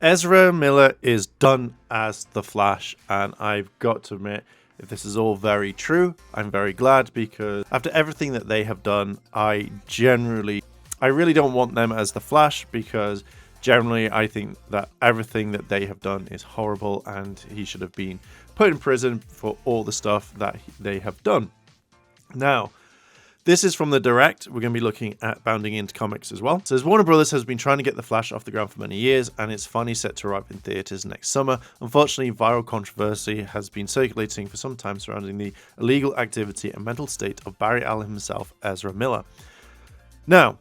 Ezra Miller is done as the Flash, and I've got to admit, if this is all very true, I'm very glad, because after everything that they have done, I really don't want them as the Flash, because generally I think that everything that they have done is horrible and he should have been put in prison for all the stuff that they have done. Now, this is from the direct. We're going to be looking at bounding into comics as well. So Warner Brothers has been trying to get The Flash off the ground for many years, and it's finally set to arrive in theaters next summer. Unfortunately, viral controversy has been circulating for some time surrounding the illegal activity and mental state of Barry Allen himself, Ezra Miller. Now,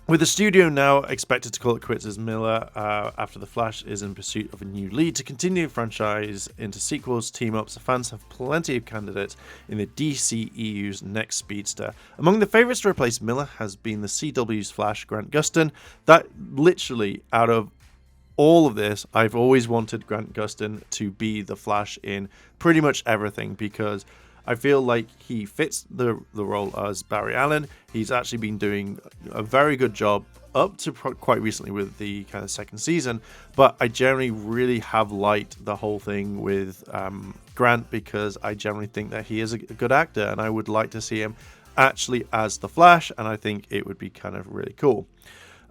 with the studio now expected to call it quits as Miller after The Flash is in pursuit of a new lead to continue the franchise into sequels, team-ups, fans have plenty of candidates in the DCEU's next speedster. Among the favourites to replace Miller has been the CW's Flash, Grant Gustin. That literally, out of all of this, I've always wanted Grant Gustin to be the Flash in pretty much everything, because I feel like he fits the role as Barry Allen. He's actually been doing a very good job up to quite recently with the kind of second season, but I generally really have liked the whole thing with Grant, because I generally think that he is a good actor, and I would like to see him actually as the Flash, and I think it would be kind of really cool.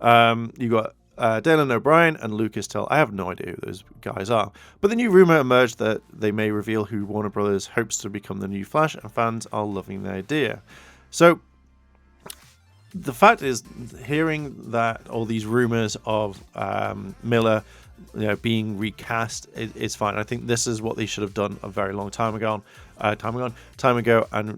You got Dylan O'Brien and Lucas Tell. I have no idea who those guys are. But the new rumor emerged that they may reveal who Warner Brothers hopes to become the new Flash, and fans are loving the idea. So, the fact is, hearing that all these rumors of Miller, being recast, it's fine. I think this is what they should have done a very long time ago, and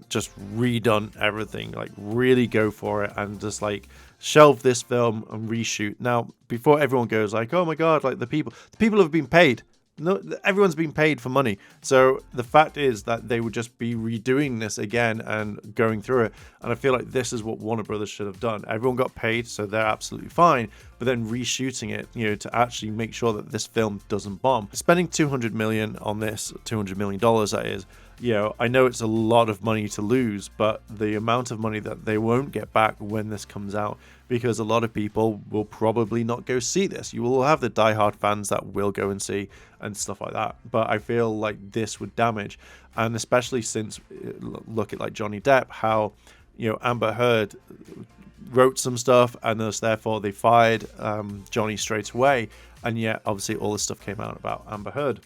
just redone everything. Like, really go for it, and just like shelve this film and reshoot. Now, before everyone goes like, oh my god, like the people have been paid. No, everyone's been paid for money. So the fact is that they would just be redoing this again and going through it. And I feel like this is what Warner Brothers should have done. Everyone got paid, so they're absolutely fine. But then reshooting it, to actually make sure that this film doesn't bomb. Spending $200 million on this, $200 million that is, I know it's a lot of money to lose, but the amount of money that they won't get back when this comes out, because a lot of people will probably not go see this. You will have the diehard fans that will go and see and stuff like that. But I feel like this would damage, and especially since, look at like Johnny Depp, how, Amber Heard wrote some stuff, and thus therefore they fired Johnny straight away, and yet obviously all this stuff came out about Amber Heard.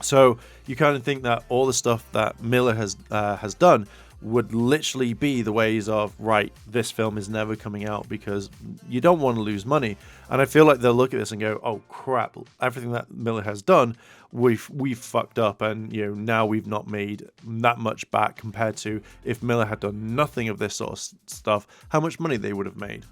So you kind of think that all the stuff that Miller has done would literally be the ways of, right, this film is never coming out, because you don't want to lose money. And I feel like they'll look at this and go, oh crap, everything that Miller has done, we've fucked up, and now we've not made that much back compared to if Miller had done nothing of this sort of stuff, how much money they would have made.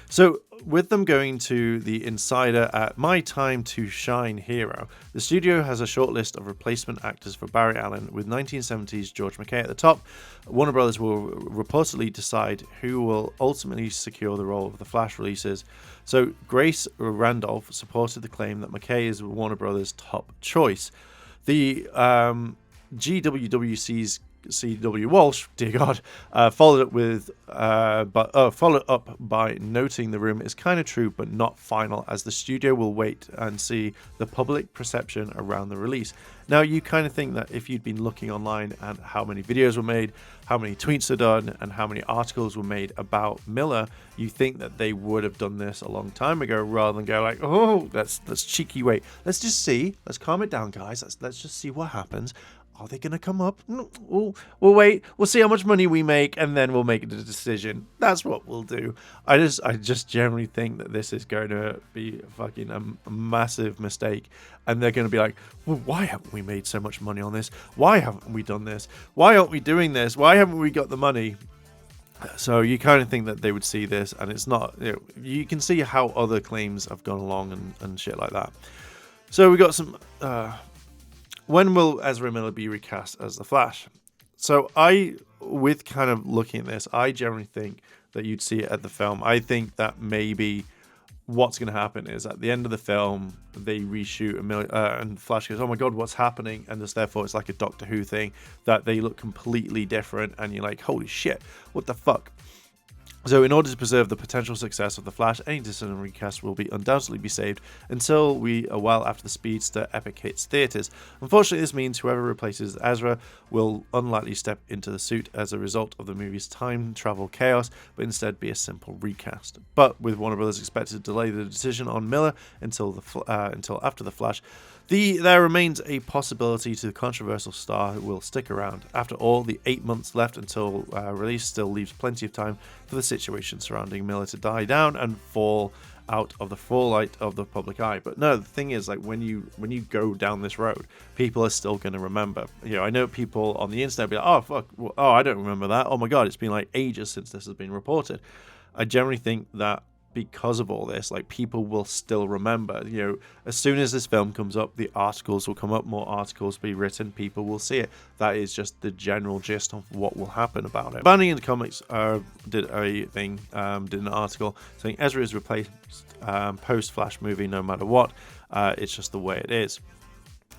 So, with them going to the insider at My Time to Shine Hero, the studio has a short list of replacement actors for Barry Allen, with 1970s George McKay at the top. Warner Brothers will reportedly decide who will ultimately secure the role of the Flash releases. So, Grace Randolph supported the claim that McKay is Warner Brothers' top choice. The GWWC's C.W. Walsh, dear God, followed up by noting the rumor is kind of true but not final, as the studio will wait and see the public perception around the release. Now, you kind of think that if you'd been looking online at how many videos were made, how many tweets are done, and how many articles were made about Miller, you think that they would have done this a long time ago, rather than go like, oh, that's cheeky. Wait, let's just see. Let's calm it down, guys. Let's just see what happens. Are they going to come up? We'll wait. We'll see how much money we make, and then we'll make a decision. That's what we'll do. I just generally think that this is going to be fucking a massive mistake, and they're going to be like, well, why haven't we made so much money on this? Why haven't we done this? Why aren't we doing this? Why haven't we got the money? So you kind of think that they would see this, and it's not. You can see how other claims have gone along and shit like that. So we got some. When will Ezra Miller be recast as the Flash? So with kind of looking at this, I generally think that you'd see it at the film. I think that maybe what's going to happen is at the end of the film, they reshoot and Flash goes, oh my god, what's happening? And just therefore it's like a Doctor Who thing, that they look completely different, and you're like, holy shit, what the fuck? So in order to preserve the potential success of The Flash, any decision recast will undoubtedly be saved until well after the Speedster epic hits theaters. Unfortunately, this means whoever replaces Ezra will unlikely step into the suit as a result of the movie's time travel chaos, but instead be a simple recast. But with Warner Brothers expected to delay the decision on Miller until after The Flash, there remains a possibility to the controversial star who will stick around. After all, the 8 months left until release still leaves plenty of time for the situation surrounding Miller to die down and fall out of the full light of the public eye. But no, the thing is, like, when you go down this road, people are still going to remember. You know, I know people on the internet be like, oh fuck, oh I don't remember that. Oh my god, it's been like ages since this has been reported. I generally think that because of all this, like, people will still remember. You know, as soon as this film comes up, the articles will come up, more articles will be written, people will see it. That is just the general gist of what will happen about it. Banning in the Comics did an article saying Ezra is replaced post-Flash movie no matter what. It's just the way it is.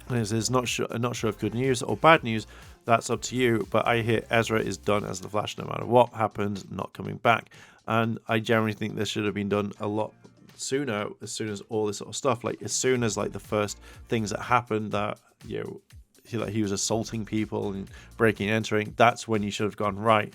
And it is not sure if good news or bad news. That's up to you, but I hear Ezra is done as the Flash no matter what happens, not coming back. And I generally think this should have been done a lot sooner, as soon as all this sort of stuff, like as soon as like the first things that happened, that, you know, he was assaulting people and breaking and entering, that's when you should have gone, right,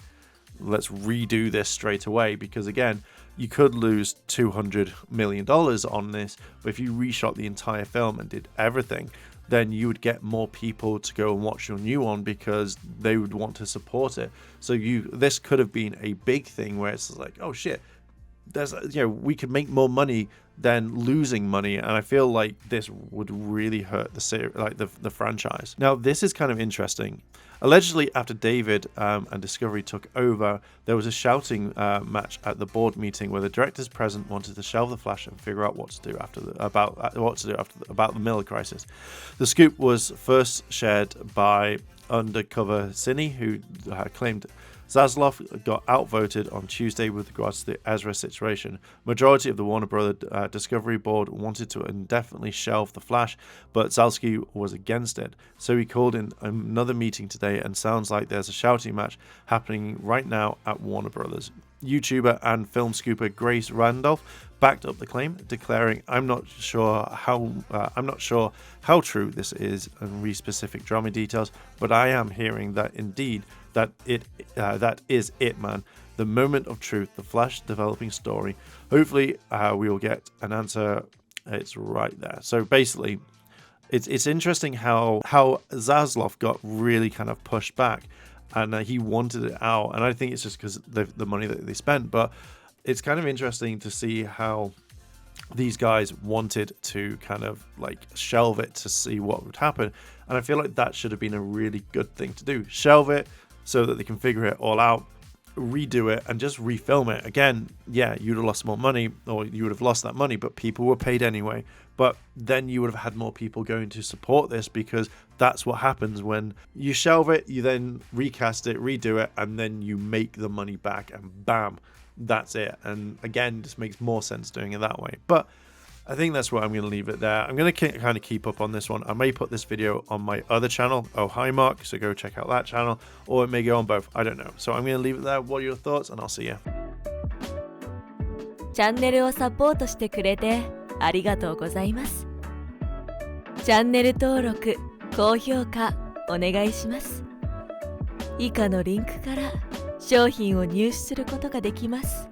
let's redo this straight away. Because again, you could lose $200 million on this, but if you reshot the entire film and did everything, then you would get more people to go and watch your new one because they would want to support it. So this could have been a big thing where it's like, oh shit, we could make more money than losing money, and I feel like this would really hurt the franchise. Now, this is kind of interesting. Allegedly, after David and Discovery took over, there was a shouting match at the board meeting where the directors present wanted to shelve the Flash and figure out what to do about the Miller crisis. The scoop was first shared by Undercover Cine, who claimed Zaslav got outvoted on Tuesday with regards to the Ezra situation. Majority of the Warner Brothers Discovery board wanted to indefinitely shelve The Flash, but Zalski was against it. So he called in another meeting today, and sounds like there's a shouting match happening right now at Warner Brothers. YouTuber and film scooper Grace Randolph backed up the claim, declaring, "I'm not sure how true this is and read specific drama details, but I am hearing that indeed that is it, man. The moment of truth, the Flash developing story. Hopefully, we will get an answer. It's right there." So basically, it's interesting how Zaslav got really kind of pushed back, and he wanted it out. And I think it's just because the money that they spent. But it's kind of interesting to see how these guys wanted to kind of like shelve it to see what would happen. And I feel like that should have been a really good thing to do. Shelve it so that they can figure it all out, redo it, and just refilm it. Again, yeah, you'd have lost more money, or you would have lost that money, but people were paid anyway. But then you would have had more people going to support this, because that's what happens when you shelve it, you then recast it, redo it, and then you make the money back, and bam, that's it. And again, just makes more sense doing it that way. But I think that's where I'm going to leave it there. I'm going to kind of keep up on this one. I may put this video on my other channel, Oh Hi Mark, so go check out that channel, or it may go on both, I don't know. So I'm going to leave it there. What are your thoughts? And I'll see you. チャンネルをサポートしてくれてありがとうございます。チャンネル登録、高評価お願いします。以下のリンクから商品を入手することができます。